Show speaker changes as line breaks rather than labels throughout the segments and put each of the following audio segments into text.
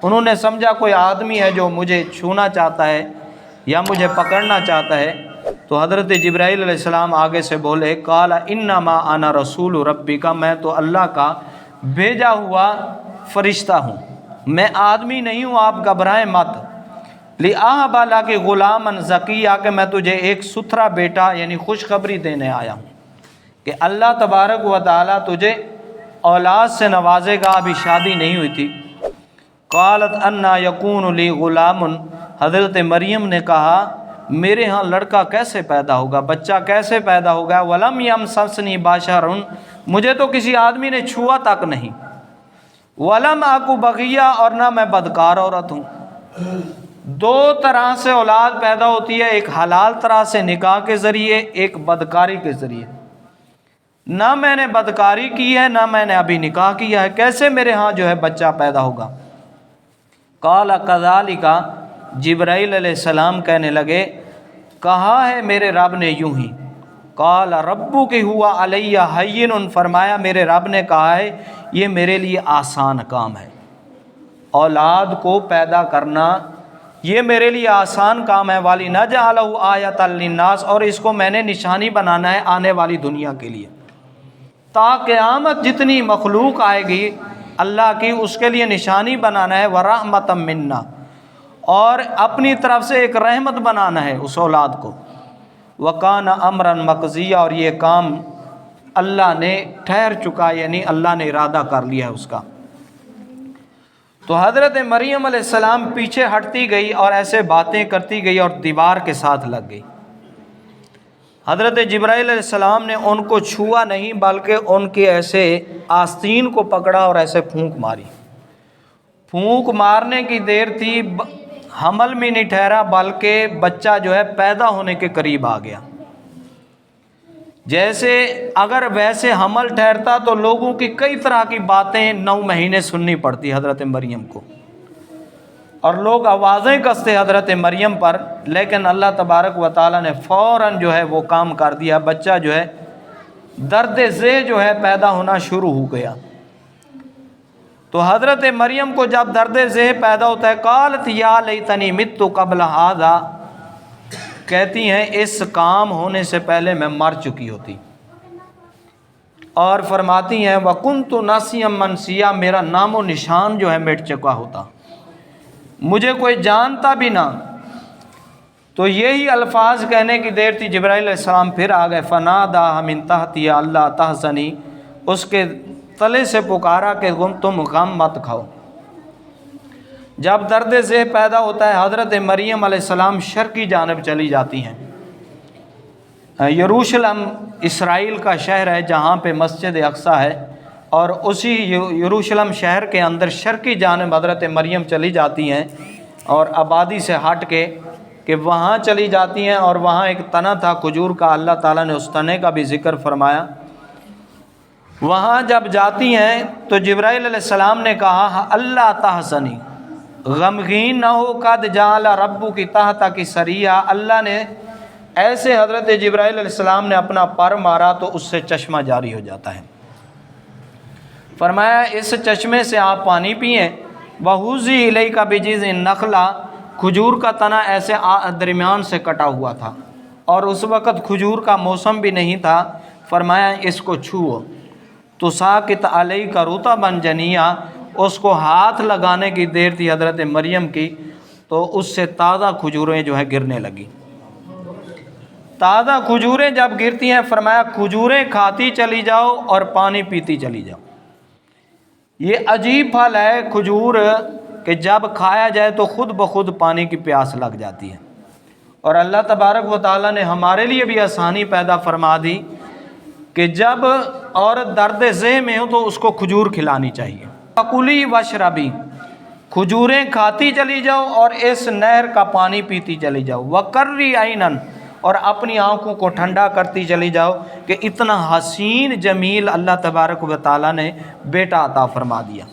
انہوں نے سمجھا کوئی آدمی ہے جو مجھے چھونا چاہتا ہے یا مجھے پکڑنا چاہتا ہے۔ تو حضرت جبرائیل علیہ السلام آگے سے بولے قال انما انا رسول ربک، میں تو اللہ کا بھیجا ہوا فرشتہ ہوں، میں آدمی نہیں ہوں، آپ گھبرائیں مت۔ لِأَهَبَ لَكَ غُلَامًا زَكِيًّا، کہ میں تجھے ایک ستھرا بیٹا یعنی خوشخبری دینے آیا ہوں کہ اللہ تبارک و تعالیٰ تجھے اولاد سے نوازے گا، ابھی شادی نہیں ہوئی تھی۔ قالت انا یکون لی غلام، حضرت مریم نے کہا میرے ہاں لڑکا کیسے پیدا ہوگا، بچہ کیسے پیدا ہوگا، ولم یمسسنی بشر، مجھے تو کسی آدمی نے چھوا تک نہیں، ولم اکو بغیہ، اور نہ میں بدکار عورت ہوں۔ دو طرح سے اولاد پیدا ہوتی ہے، ایک حلال طرح سے نکاح کے ذریعے، ایک بدکاری کے ذریعے۔ نہ میں نے بدکاری کی ہے، نہ میں نے ابھی نکاح کیا ہے، کیسے میرے ہاں جو ہے بچہ پیدا ہوگا۔ قال کذالک، جبرائیل علیہ السلام کہنے لگے کہا ہے میرے رب نے یوں ہی۔ قال ربک ہوا علی ہین، فرمایا میرے رب نے کہا ہے یہ میرے لیے آسان کام ہے، اولاد کو پیدا کرنا یہ میرے لیے آسان کام ہے۔ وَلِنَجْعَلَهُ آیَةً لِلنَّاسِ، اور اس کو میں نے نشانی بنانا ہے آنے والی دنیا کے لیے، تا قیامت جتنی مخلوق آئے گی اللہ کی اس کے لیے نشانی بنانا ہے، وَرَحْمَةً مِنَّا، اور اپنی طرف سے ایک رحمت بنانا ہے اس اولاد کو۔ وَكَانَ أَمْرًا مَقْضِيًّا، اور یہ کام اللہ نے ٹھہر چکا، یعنی اللہ نے ارادہ کر لیا ہے اس کا۔ تو حضرت مریم علیہ السلام پیچھے ہٹتی گئی اور ایسے باتیں کرتی گئی اور دیوار کے ساتھ لگ گئی۔ حضرت جبرائیل علیہ السلام نے ان کو چھوا نہیں بلکہ ان کے ایسے آستین کو پکڑا اور ایسے پھونک ماری۔ پھونک مارنے کی دیر تھی، حمل میں نہیں ٹھہرا بلکہ بچہ جو ہے پیدا ہونے کے قریب آ گیا۔ جیسے اگر ویسے حمل ٹھہرتا تو لوگوں کی کئی طرح کی باتیں 9 مہینے سننی پڑتی حضرت مریم کو، اور لوگ آوازیں کستے حضرت مریم پر، لیکن اللہ تبارک و تعالیٰ نے فوراً جو ہے وہ کام کر دیا، بچہ جو ہے درد ذہ جو ہے پیدا ہونا شروع ہو گیا۔ تو حضرت مریم کو جب درد ذہ پیدا ہوتا ہے قالت یا لیتنی مت قبل ھذا، کہتی ہیں اس کام ہونے سے پہلے میں مر چکی ہوتی، اور فرماتی ہیں وَكُنْتُ نَاسِيًا مَنْسِيًّا، میرا نام و نشان جو ہے مٹ چکا ہوتا، مجھے کوئی جانتا بھی نہ۔ تو یہی الفاظ کہنے کی دیر تھی، جبرائیل علیہ السلام پھر آ گئے، فَنَادَاهَا مِن تَحْتِهَا أَلَّا تَحْزَنِي، اس کے تلے سے پکارا کہ تم غم مت کھاؤ۔ جب درد ذہ پیدا ہوتا ہے حضرت مریم علیہ السلام شرقی جانب چلی جاتی ہیں۔ یروشلم اسرائیل کا شہر ہے جہاں پہ مسجد اقصیٰ ہے، اور اسی یروشلم شہر کے اندر شرقی جانب حضرت مریم چلی جاتی ہیں، اور آبادی سے ہٹ کے کہ وہاں چلی جاتی ہیں، اور وہاں ایک تنا تھا کھجور کا، اللہ تعالیٰ نے اس تنے کا بھی ذکر فرمایا۔ وہاں جب جاتی ہیں تو جبرائیل علیہ السلام نے کہا اللہ تحزنی، غمگین نہ ہو، قد جعل ربک تحتک سریا، اللہ نے ایسے حضرت جبرائیل علیہ السلام نے اپنا پر مارا تو اس سے چشمہ جاری ہو جاتا ہے۔ فرمایا اس چشمے سے آپ پانی پئیں، وَحُزِّی إِلَيْكَ بِجِذْعِ النَّخْلَةِ، کھجور کا تنا ایسے درمیان سے کٹا ہوا تھا، اور اس وقت کھجور کا موسم بھی نہیں تھا۔ فرمایا اس کو چھوؤ، تُسَاقِطْ عَلَيْكَ رُطَبًا جَنِيًّا، اس کو ہاتھ لگانے کی دیر تھی حضرت مریم کی، تو اس سے تازہ کھجوریں جو ہے گرنے لگی۔ تازہ کھجوریں جب گرتی ہیں فرمایا کھجوریں کھاتی چلی جاؤ اور پانی پیتی چلی جاؤ۔ یہ عجیب پھل ہے کھجور کہ جب کھایا جائے تو خود بخود پانی کی پیاس لگ جاتی ہے، اور اللہ تبارک و تعالیٰ نے ہمارے لیے بھی آسانی پیدا فرما دی کہ جب عورت درد ذہ میں ہو تو اس کو کھجور کھلانی چاہیے۔ فَكُلِي وَاشْرَبِي، کھجوریں کھاتی چلی جاؤ اور اس نہر کا پانی پیتی چلی جاؤ۔ وَقَرِّ عَيْنًا، اور اپنی آنکھوں کو ٹھنڈا کرتی چلی جاؤ کہ اتنا حسین جمیل اللہ تبارک و تعالیٰ نے بیٹا عطا فرما دیا۔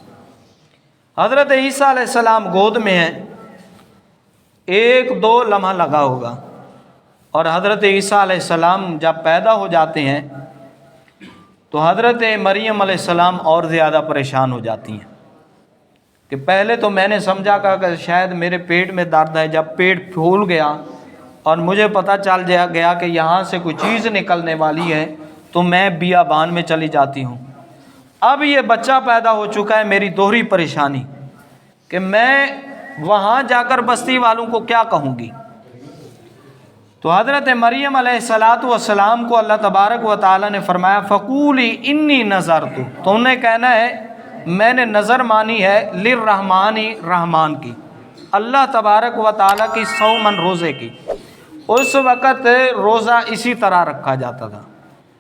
حضرت عیسیٰ علیہ السلام گود میں ہیں، 1-2 لمحہ لگا ہوگا، اور حضرت عیسیٰ علیہ السلام جب پیدا ہو جاتے ہیں تو حضرت مریم علیہ السلام اور زیادہ پریشان ہو جاتی ہیں۔ کہ پہلے تو میں نے سمجھا کہ شاید میرے پیٹ میں درد ہے، جب پیٹ پھول گیا اور مجھے پتہ چل گیا کہ یہاں سے کوئی چیز نکلنے والی ہے تو میں بیابان میں چلی جاتی ہوں۔ اب یہ بچہ پیدا ہو چکا ہے، میری دوہری پریشانی کہ میں وہاں جا کر بستی والوں کو کیا کہوں گی۔ تو حضرت مریم علیہ السلام کو اللہ تبارک و تعالی نے فرمایا فقولی انی نذرت، تو انہیں کہنا ہے میں نے نظر مانی ہے للرحمانی، رحمان کی، اللہ تبارک و تعالی کی صومن، روزے کی۔ اس وقت روزہ اسی طرح رکھا جاتا تھا۔